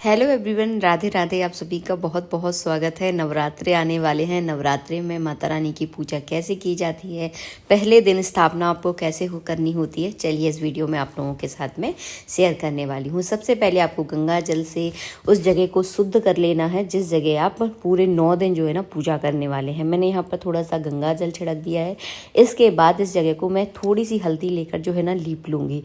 Hello everyone, Radhe Radhe. आप सभी का बहुत बहुत स्वागत है। नवरात्रे आने वाले हैं। नवरात्रे में माता रानी की पूजा कैसे की जाती है, पहले दिन स्थापना आपको कैसे करनी होती है, चलिए इस वीडियो में आप लोगों के साथ में शेयर करने वाली हूँ। सबसे पहले आपको गंगा जल से उस जगह को शुद्ध कर लेना है जिस जगह आप पूरे 9 दिन जो है ना पूजा करने वाले हैं। मैंने यहाँ पर थोड़ा सा गंगा जल छिड़क दिया है। इसके बाद इस जगह को मैं थोड़ी सी हल्दी लेकर जो है ना लीप लूँगी।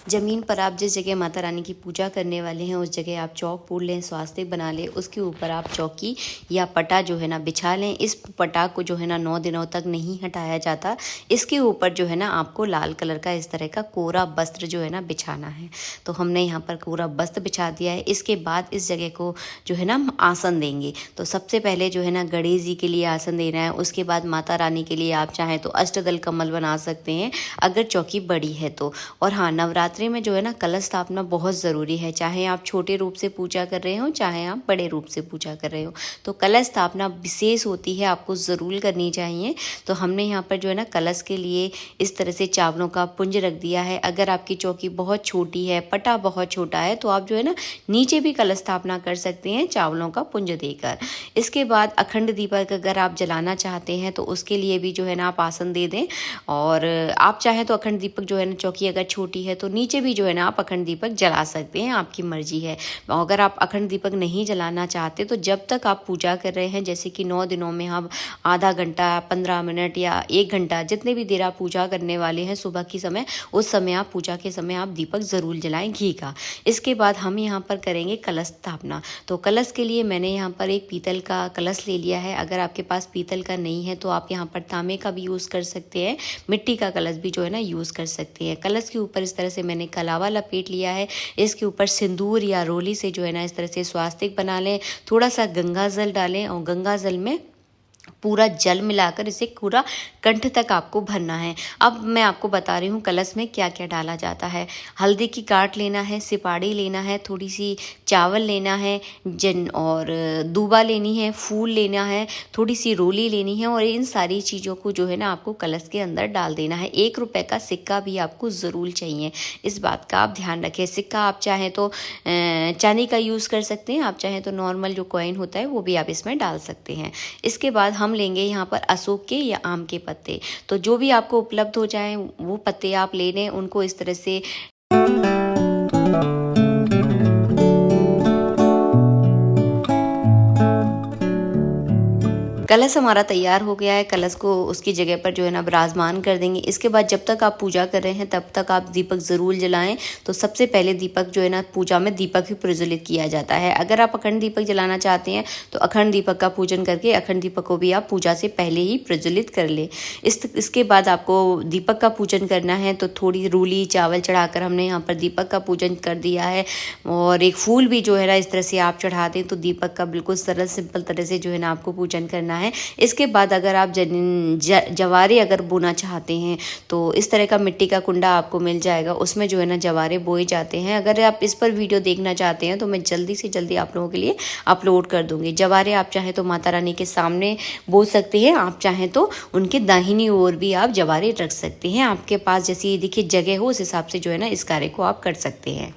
ज़मीन पर आप जिस जगह माता रानी की पूजा करने वाले हैं उस जगह आप चौक पूर लें, स्वास्तिक बना लें। उसके ऊपर आप चौकी या पटा जो है ना बिछा लें। इस पटा को जो है ना 9 दिनों तक नहीं हटाया जाता। इसके ऊपर जो है ना आपको लाल कलर का इस तरह का कोरा वस्त्र जो है ना बिछाना है। तो हमने यहाँ पर कोरा वस्त्र बिछा दिया है। इसके बाद इस जगह को जो है ना हम आसन देंगे। तो सबसे पहले जो है ना गणेश जी के लिए आसन देना है। उसके बाद माता रानी के लिए आप चाहें तो अष्टदल कमल बना सकते हैं अगर चौकी बड़ी है तो। और हाँ, नवरात्रि में जो है ना कलश स्थापना बहुत ज़रूरी है। चाहे आप छोटे रूप से पूजा कर रहे हो, चाहे आप बड़े रूप से पूजा कर रहे हो, तो कलश स्थापना विशेष होती है, आपको ज़रूर करनी चाहिए। तो हमने यहाँ पर जो है ना कलश के लिए इस तरह से चावलों का पुंज रख दिया है। अगर आपकी चौकी बहुत छोटी है, पटा बहुत छोटा है, तो आप जो है ना नीचे भी कलश स्थापना कर सकते हैं चावलों का पुंज देकर। इसके बाद अखंड दीपक अगर आप जलाना चाहते हैं तो उसके लिए भी जो है ना आप आसन दे दें। और आप चाहें तो अखंड दीपक जो है ना चौकी अगर छोटी है तो नीचे भी जो है ना आप अखंड दीपक जला सकते हैं, आपकी मर्जी है। अगर आप अखंड दीपक नहीं जलाना चाहते तो जब तक आप पूजा कर रहे हैं, जैसे कि 9 दिनों में आप आधा घंटा, 15 मिनट या 1 घंटा, जितने भी देर आप पूजा करने वाले हैं सुबह की समय, उस समय आप पूजा के समय आप दीपक ज़रूर जलाएं घी का। इसके बाद हम यहाँ पर करेंगे कलश स्थापना। तो कलश के लिए मैंने यहाँ पर एक पीतल का कलश ले लिया है। अगर आपके पास पीतल का नहीं है तो आप यहाँ पर तांबे का भी यूज़ कर सकते हैं, मिट्टी का कलश भी जो है ना यूज़ कर सकते हैं। कलश के ऊपर इस तरह से मैंने कलावा लपेट लिया है। इसके ऊपर सिंदूर या रोली से जो है ना इस तरह से स्वास्तिक बना लें। थोड़ा सा गंगा जल डालें और गंगा जल में पूरा जल मिलाकर इसे पूरा कंठ तक आपको भरना है। अब मैं आपको बता रही हूँ कलश में क्या क्या डाला जाता है। हल्दी की काट लेना है, सिपाड़ी लेना है, थोड़ी सी चावल लेना है, और दूबा लेनी है, फूल लेना है, थोड़ी सी रोली लेनी है, और इन सारी चीज़ों को जो है ना आपको कलश के अंदर डाल देना है। 1 रुपए का सिक्का भी आपको ज़रूर चाहिए, इस बात का आप ध्यान रखें। सिक्का आप चाहें तो चांदी का यूज़ कर सकते हैं, आप चाहें तो नॉर्मल जो कॉइन होता है वो भी आप इसमें डाल सकते हैं। इसके बाद हम लेंगे यहाँ पर अशोक के या आम के पत्ते। तो जो भी आपको उपलब्ध हो जाए वो पत्ते आप ले लें। उनको इस तरह से कलश हमारा तैयार हो गया है। कलश को उसकी जगह पर जो है ना विराजमान कर देंगे। इसके बाद जब तक आप पूजा कर रहे हैं तब तक आप दीपक ज़रूर जलाएं। तो सबसे पहले दीपक जो है ना पूजा में दीपक ही प्रज्वलित किया जाता है। अगर आप अखंड दीपक जलाना चाहते हैं तो अखंड दीपक का पूजन करके अखंड दीपक को भी आप पूजा से पहले ही प्रज्वलित कर लें। इसके बाद आपको दीपक का पूजन करना है तो थोड़ी रूली चावल चढ़ाकर हमने यहाँ पर दीपक का पूजन कर दिया है। और एक फूल भी जो है ना इस तरह से आप चढ़ा दें तो दीपक का बिल्कुल सरल सिंपल तरह से जो है ना आपको पूजन करना है। इसके बाद अगर आप जवारे अगर बोना चाहते हैं तो इस तरह का मिट्टी का कुंडा आपको मिल जाएगा, उसमें जो है ना जवारे बोए जाते हैं। अगर आप इस पर वीडियो देखना चाहते हैं तो मैं जल्दी से जल्दी आप लोगों के लिए अपलोड कर दूंगी। जवारे आप चाहें तो माता रानी के सामने बो सकते हैं, आप चाहें तो उनके दाहिनी ओर भी आप जवारे रख सकते हैं। आपके पास जैसी देखिए जगह हो उस हिसाब से जो है ना इस कार्य को आप कर सकते हैं।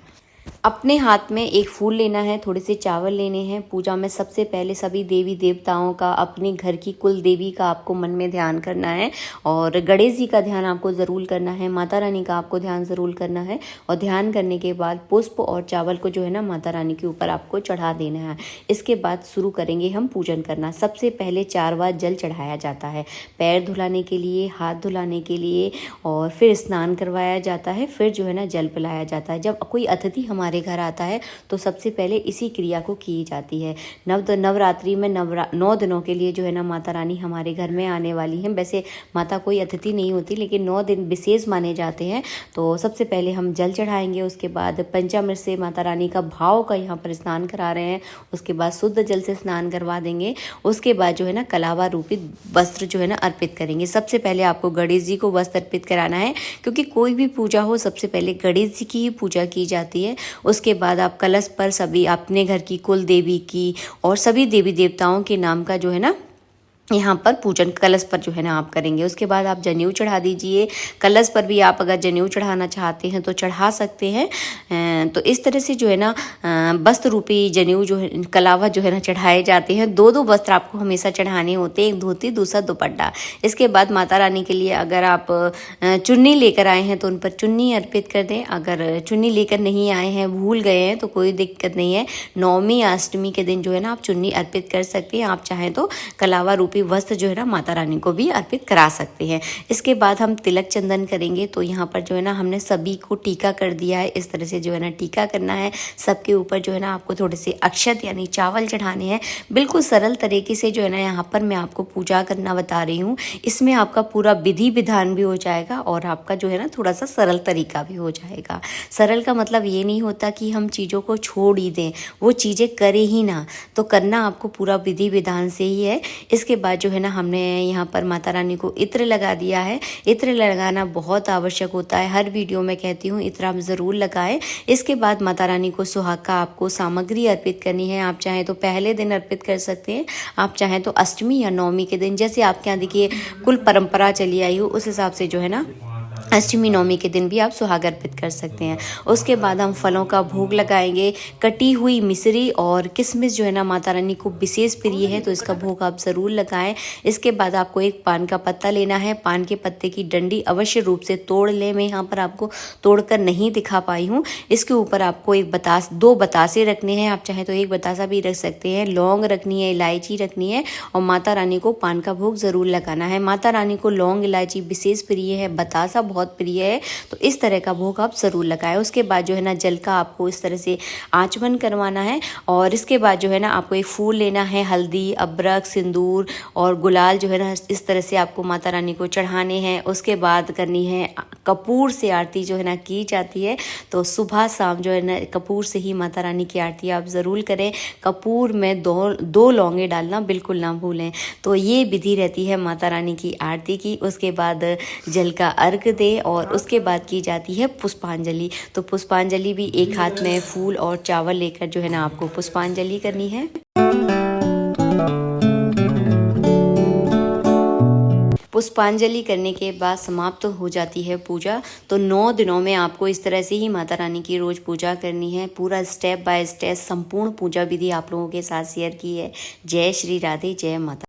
अपने हाथ में एक फूल लेना है, थोड़े से चावल लेने हैं। पूजा में सबसे पहले सभी देवी देवताओं का, अपने घर की कुल देवी का आपको मन में ध्यान करना है। और गणेश जी का ध्यान आपको ज़रूर करना है, माता रानी का आपको ध्यान ज़रूर करना है। और ध्यान करने के बाद पुष्प और चावल को जो है ना माता रानी के ऊपर आपको चढ़ा देना है। इसके बाद शुरू करेंगे हम पूजन करना। सबसे पहले 4 बार जल चढ़ाया जाता है, पैर धुलाने के लिए, हाथ धुलाने के लिए, और फिर स्नान करवाया जाता है। फिर जो है ना जल पिलाया जाता है। जब कोई अतिथि हमारे घर आता है तो सबसे पहले इसी क्रिया को की जाती है। नवरात्रि में 9 दिनों के लिए जो है ना माता रानी हमारे घर में आने वाली हैं। वैसे माता कोई अतिथि नहीं होती, लेकिन 9 दिन विशेष माने जाते हैं। तो सबसे पहले हम जल चढ़ाएंगे, उसके बाद पंचामृत से माता रानी का भाव का यहाँ पर स्नान करा रहे हैं। उसके बाद शुद्ध जल से स्नान करवा देंगे। उसके बाद जो है ना कलावा रूपी वस्त्र जो है ना अर्पित करेंगे। सबसे पहले आपको गणेश जी को वस्त्र अर्पित कराना है, क्योंकि कोई भी पूजा हो सबसे पहले गणेश जी की ही पूजा की जाती है। उसके बाद आप कलश पर सभी अपने घर की कुल देवी की और सभी देवी देवताओं के नाम का जो है ना यहाँ पर पूजन कलश पर जो है ना आप करेंगे। उसके बाद आप जनेऊ चढ़ा दीजिए। कलश पर भी आप अगर जनेऊ चढ़ाना चाहते हैं तो चढ़ा सकते हैं। तो इस तरह से जो है ना वस्त्र रूपी जनेऊ जो है, कलावा जो है ना चढ़ाए जाते हैं। दो दो वस्त्र आपको हमेशा चढ़ाने होते हैं, एक धोती दूसरा दुपट्टा। इसके बाद माता रानी के लिए अगर आप चुन्नी लेकर आए हैं तो उन पर चुन्नी अर्पित कर दें। अगर चुन्नी लेकर नहीं आए हैं, भूल गए हैं, तो कोई दिक्कत नहीं है। नवमी या अष्टमी के दिन जो है ना आप चुन्नी अर्पित कर सकते हैं। आप चाहें तो कलावा रूपी वस्त्र जो है ना माता रानी को भी अर्पित करा सकते हैं। इसके बाद हम तिलक चंदन करेंगे। तो यहाँ पर जो है ना हमने सभी को टीका कर दिया है। इस तरह से जो है ना टीका करना है। सबके ऊपर जो है ना आपको थोड़े से अक्षत यानी चावल चढ़ाने हैं। बिल्कुल सरल तरीके से जो है ना यहाँ पर मैं आपको पूजा करना बता रही हूँ। इसमें आपका पूरा विधि विधान भी हो जाएगा और आपका जो है ना थोड़ा सा सरल तरीका भी हो जाएगा। सरल का मतलब ये नहीं होता कि हम चीज़ों को छोड़ ही दें, वो चीज़ें करें ही ना, तो करना आपको पूरा विधि विधान से ही है। इसके बाद जो है ना हमने यहाँ पर माता रानी को इत्र लगा दिया है। इत्र लगाना बहुत आवश्यक होता है, हर वीडियो में कहती हूँ इत्र आप ज़रूर लगाएं। इसके बाद माता रानी को सुहाग का आपको सामग्री अर्पित करनी है। आप चाहें तो पहले दिन अर्पित कर सकते हैं, आप चाहें तो अष्टमी या नवमी के दिन, जैसे आपके यहाँ देखिए कुल परंपरा चली आई हो उस हिसाब से जो है ना अष्टमी नवमी के दिन भी आप सुहाग अर्पित कर सकते हैं। उसके बाद हम फलों का भोग लगाएंगे। कटी हुई मिश्री और किशमिश जो है ना माता रानी को विशेष प्रिय है, तो इसका भोग आप ज़रूर लगाएं। इसके बाद आपको एक पान का पत्ता लेना है। पान के पत्ते की डंडी अवश्य रूप से तोड़ लें। मैं यहाँ पर आपको तोड़कर नहीं दिखा पाई हूँ। इसके ऊपर आपको दो बतासे रखने हैं। आप चाहें तो एक बतासा भी रख सकते हैं। लौंग रखनी है, इलायची रखनी है और माता रानी को पान का भोग ज़रूर लगाना है। माता रानी को लौंग इलायची विशेष प्रिय है, बतासा बहुत प्रिय है, तो इस तरह का भोग आप ज़रूर लगाएं। उसके बाद जो है ना जल का आपको इस तरह से आचमन करवाना है और इसके बाद जो है ना आपको एक फूल लेना है। हल्दी, अबरक, सिंदूर और गुलाल जो है ना इस तरह से आपको माता रानी को चढ़ाने हैं। उसके बाद करनी है कपूर से आरती जो है ना की जाती है। तो सुबह शाम जो है ना कपूर से ही माता रानी की आरती आप ज़रूर करें। कपूर में दो लौंगे डालना बिल्कुल ना भूलें। तो ये विधि रहती है माता रानी की आरती की। उसके बाद जल का अर्घ दें और उसके बाद की जाती है पुष्पांजलि। तो पुष्पांजलि भी एक हाथ में फूल और चावल लेकर जो है ना आपको पुष्पांजलि करनी है। पुष्पांजलि करने के बाद समाप्त हो जाती है पूजा। तो 9 दिनों में आपको इस तरह से ही माता रानी की रोज़ पूजा करनी है। पूरा स्टेप बाय स्टेप संपूर्ण पूजा विधि आप लोगों के साथ शेयर की है। जय श्री राधे, जय माता।